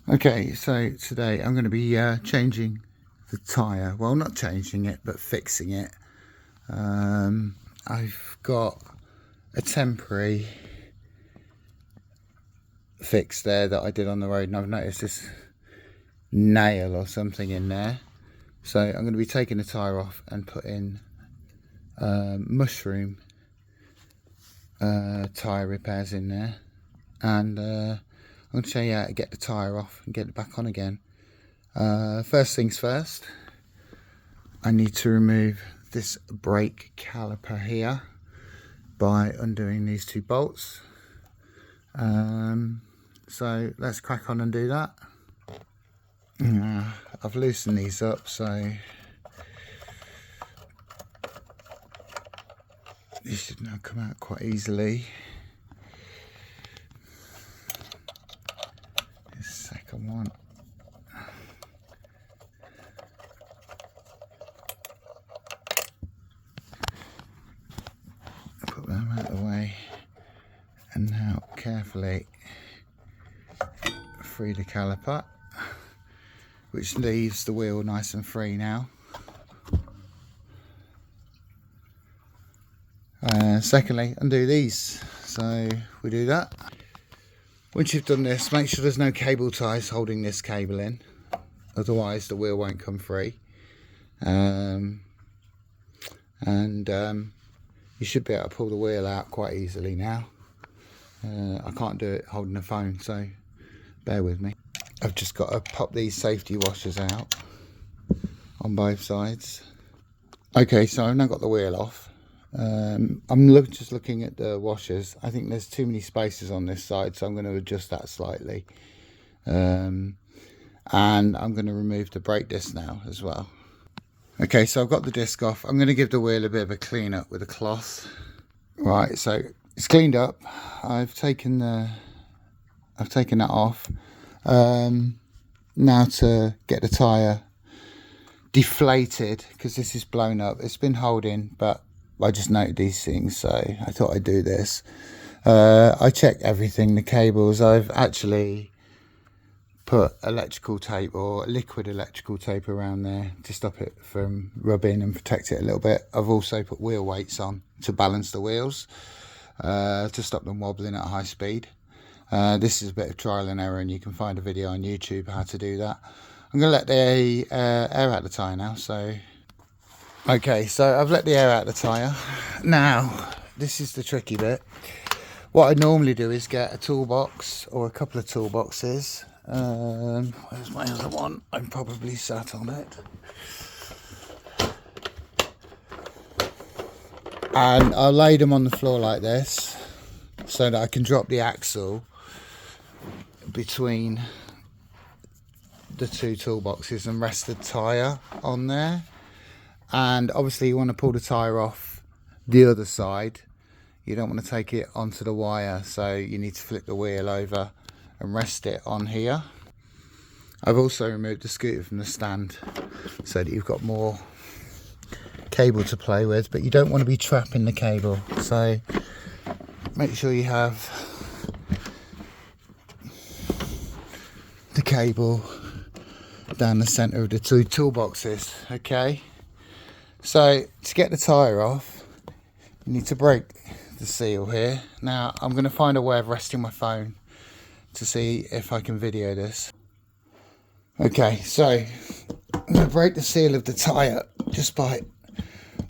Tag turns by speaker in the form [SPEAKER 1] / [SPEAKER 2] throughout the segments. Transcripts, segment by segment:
[SPEAKER 1] Okay, so today I'm going to be changing the tyre. Well, not changing it, but fixing it. I've got a temporary fix there that I did on the road, and I've noticed this nail or something in there. So I'm going to be taking the tyre off and putting mushroom tyre repairs in there, and I'm going to show you how to get the tyre off and get it back on again. First things first, I need to remove this brake caliper here by undoing these two bolts. So let's crack on and do that. I've loosened these up, so these should now come out quite easily. This second one. Put them out of the way, and now carefully free the caliper, which leaves the wheel nice and free now. Secondly, undo these. So we do that. Once you've done this, make sure there's no cable ties holding this cable in, otherwise the wheel won't come free. You should be able to pull the wheel out quite easily now. I can't do it holding the phone, so bear with me. I've just got to pop these safety washers out on both sides. Okay, so I've now got the wheel off. I'm just looking at the washers. I think there's too many spaces on this side, so I'm going to adjust that slightly. And I'm going to remove the brake disc now as well. Okay, so I've got the disc off. I'm going to give the wheel a bit of a clean up with a cloth. Right, so it's cleaned up. I've taken that off. Now to get the tyre deflated, because this is blown up. It's been holding, but I just noted these things, so I thought I'd do this. I checked everything, the cables. I've actually put electrical tape or liquid electrical tape around there to stop it from rubbing and protect it a little bit. I've also put wheel weights on to balance the wheels, to stop them wobbling at high speed. This is a bit of trial and error, and you can find a video on YouTube how to do that. I'm going to let the air out the tyre now. Okay, so I've let the air out the tyre. Now, this is the tricky bit. What I normally do is get a toolbox or a couple of toolboxes. Where's my other one? I'm probably sat on it. And I'll lay them on the floor like this, so that I can drop the axle between the two toolboxes and rest the tyre on there. And obviously you want to pull the tyre off the other side. You don't want to take it onto the wire, so you need to flip the wheel over and rest it on here. I've also removed the scooter from the stand so that you've got more cable to play with, but you don't want to be trapping the cable, so make sure you have the cable down the center of the two toolboxes. Okay, so to get the tyre off, you need to break the seal here. Now I'm going to find a way of resting my phone to see if I can video this. Okay, so I'm going to break the seal of the tyre just by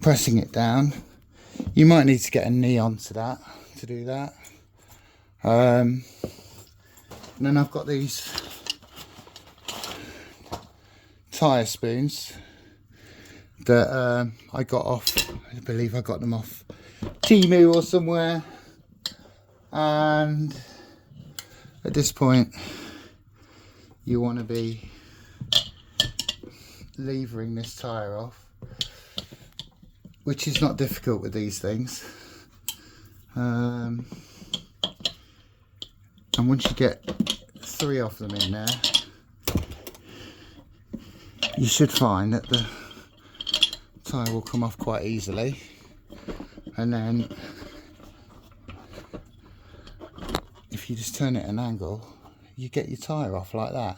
[SPEAKER 1] pressing it down. You might need to get a knee onto that to do that. And then I've got these tyre spoons that I got off, I believe I got them off Temu or somewhere. And at this point you want to be levering this tyre off, which is not difficult with these things. And once you get 3 of them in there, you should find that the tyre will come off quite easily. And then if you just turn it at an angle, you get your tyre off like that.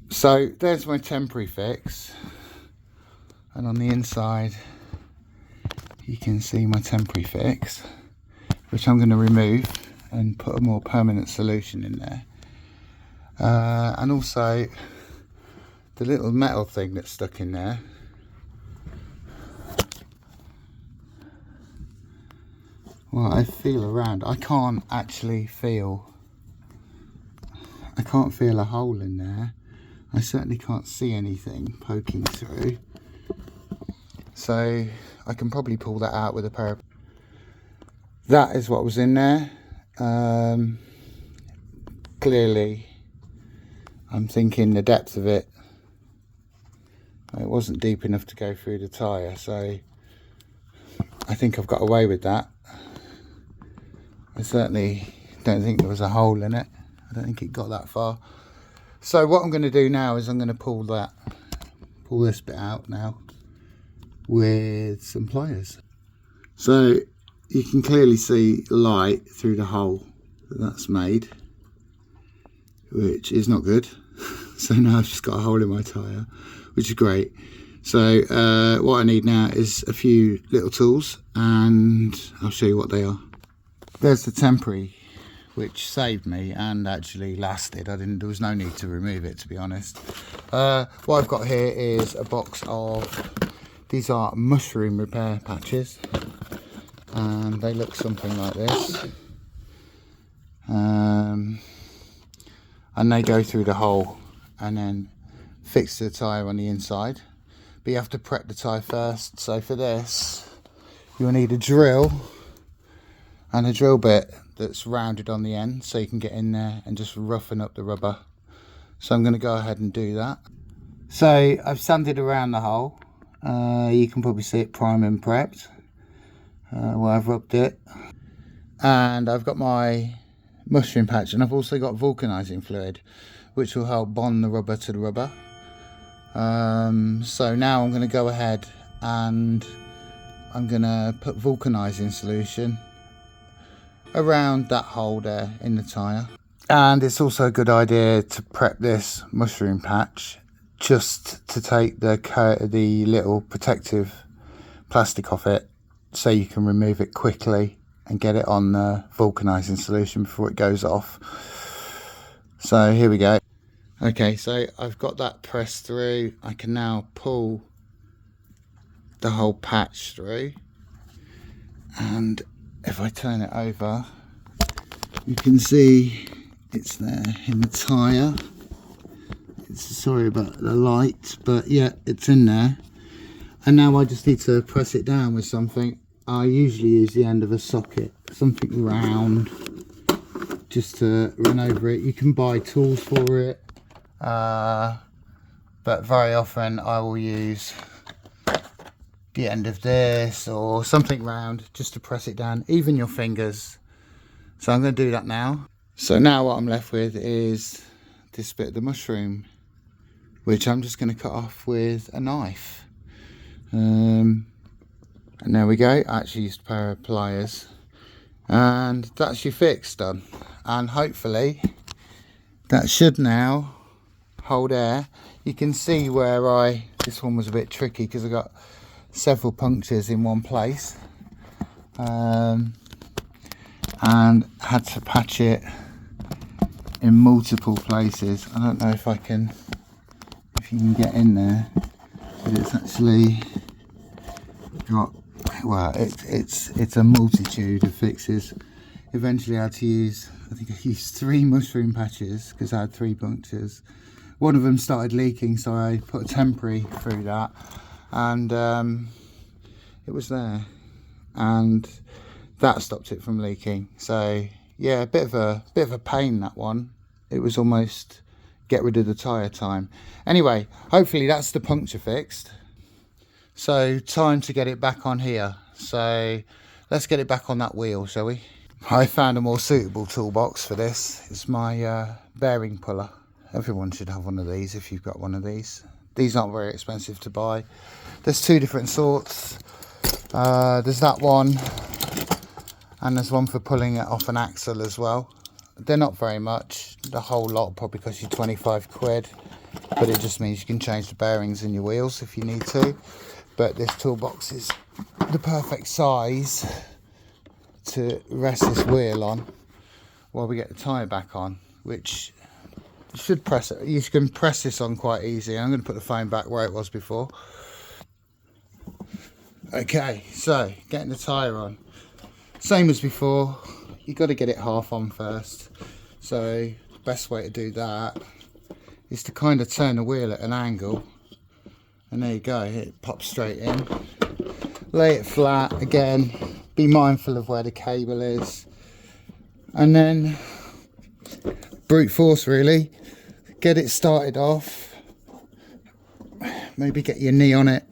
[SPEAKER 1] So there's my temporary fix, and on the inside you can see my temporary fix, which I'm going to remove and put a more permanent solution in there. And also the little metal thing that's stuck in there, well, I feel around, I can't feel a hole in there. I certainly can't see anything poking through, so I can probably pull that out with a pair of... That is what was in there. Clearly I'm thinking the depth of it wasn't deep enough to go through the tyre, so I think I've got away with that. I certainly don't think there was a hole in it. I don't think it got that far. So what I'm going to do now is I'm going to pull this bit out now with some pliers. So you can clearly see light through the hole that's made, which is not good. So now I've just got a hole in my tyre, which is great. So what I need now is a few little tools, and I'll show you what they are. There's the temporary, which saved me and actually lasted. There was no need to remove it, to be honest. What I've got here is a box of, these are mushroom repair patches, and they look something like this. And they go through the hole and then fix the tyre on the inside. But you have to prep the tyre first. So for this, you'll need a drill and a drill bit that's rounded on the end, so you can get in there and just roughen up the rubber. So I'm going to go ahead and do that. So I've sanded around the hole. You can probably see it prime and prepped where I've rubbed it. And I've got my mushroom patch, and I've also got vulcanizing fluid, which will help bond the rubber to the rubber. So now I'm going to go ahead and I'm going to put vulcanizing solution around that hole there in the tyre. And it's also a good idea to prep this mushroom patch just to take the little protective plastic off it, so you can remove it quickly and get it on the vulcanizing solution before it goes off. So here we go. Okay, so I've got that pressed through. I can now pull the whole patch through, and if I turn it over, you can see it's there in the tyre. Sorry about the light, but yeah, it's in there. And now I just need to press it down with something. I usually use the end of a socket, something round, just to run over it. You can buy tools for it, but very often I will use the end of this or something round just to press it down, even your fingers. So I'm going to do that now. So now what I'm left with is this bit of the mushroom, which I'm just going to cut off with a knife. And there we go. I actually used a pair of pliers, and that's your fix done. And hopefully that should now hold air. You can see where this one was a bit tricky because I got several punctures in one place, and had to patch it in multiple places. I don't know if you can get in there, but it's actually got, well, it's a multitude of fixes. Eventually I had to use, I think I used 3 mushroom patches because I had 3 punctures. One of them started leaking, so I put a temporary through that, and it was there, and that stopped it from leaking. So yeah, a bit of a pain, that one. It was almost get rid of the tyre time. Anyway, hopefully that's the puncture fixed. So time to get it back on here. So let's get it back on that wheel, shall we? I found a more suitable toolbox for this. It's my bearing puller. Everyone should have one of these if you've got one of these. These aren't very expensive to buy. There's 2 different sorts. There's that one, and there's one for pulling it off an axle as well. they're not very much. The whole lot probably cost you 25 quid, but it just means you can change the bearings in your wheels if you need to. But this toolbox is the perfect size to rest this wheel on while we get the tyre back on, which should press it. You can press this on quite easy. I'm going to put the phone back where it was before. Okay, so getting the tyre on, same as before. You've got to get it half on first. So the best way to do that is to kind of turn the wheel at an angle, and there you go, it pops straight in. Lay it flat again, be mindful of where the cable is, and then brute force really. Get it started off, maybe get your knee on it,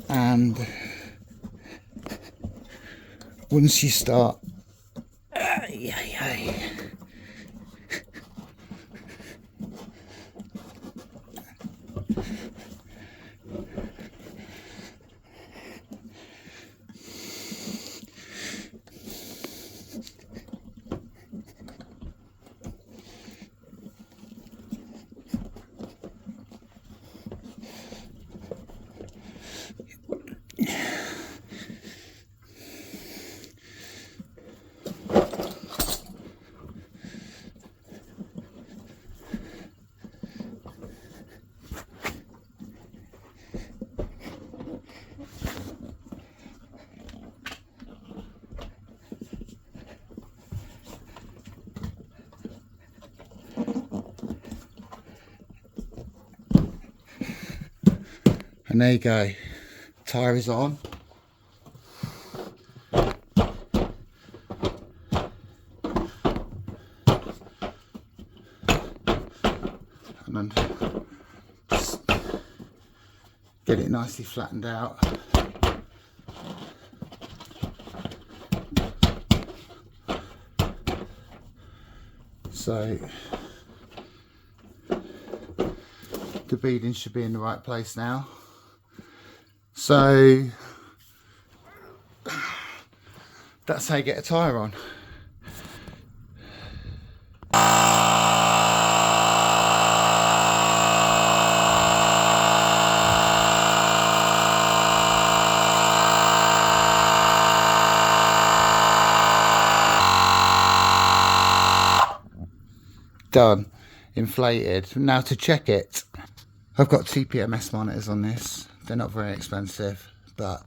[SPEAKER 1] and once you start, and there you go, tyre is on. And then just get it nicely flattened out. So the beading should be in the right place now. So that's how you get a tyre on. Done, inflated. Now to check it, I've got TPMS monitors on this. They're not very expensive, but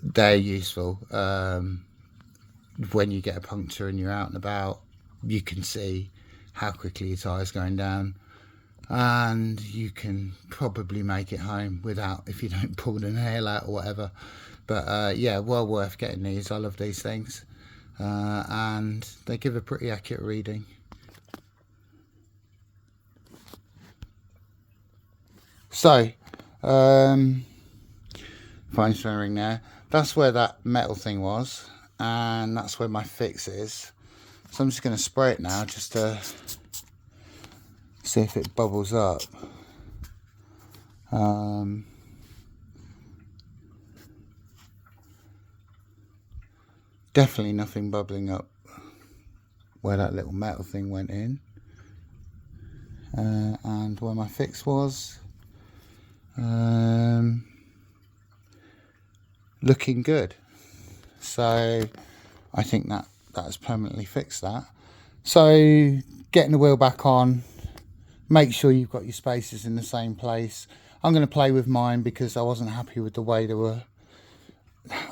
[SPEAKER 1] they're useful. When you get a puncture and you're out and about, you can see how quickly your tyre's going down, and you can probably make it home without, if you don't pull the nail out or whatever. But yeah, well worth getting these. I love these things, and they give a pretty accurate reading. So fine showing there, that's where that metal thing was, and that's where my fix is. So I'm just going to spray it now just to see if it bubbles up. Definitely nothing bubbling up where that little metal thing went in, and where my fix was. Looking good. So I think that has permanently fixed that. So getting the wheel back on, make sure you've got your spacers in the same place. I'm going to play with mine because I wasn't happy with the way they were.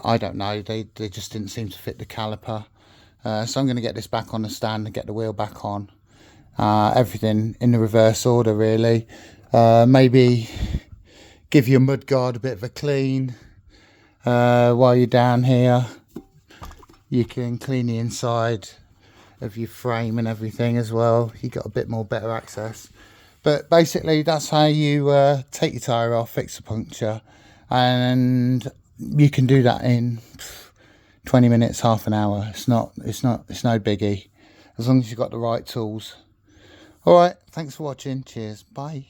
[SPEAKER 1] I don't know, they just didn't seem to fit the caliper. So I'm going to get this back on the stand and get the wheel back on. Everything in the reverse order really. Maybe give your mudguard a bit of a clean while you're down here. You can clean the inside of your frame and everything as well. You got a bit more better access. But basically that's how you take your tyre off, fix a puncture, and you can do that in 20 minutes, half an hour. It's no biggie, as long as you've got the right tools. All right, thanks for watching. Cheers, bye.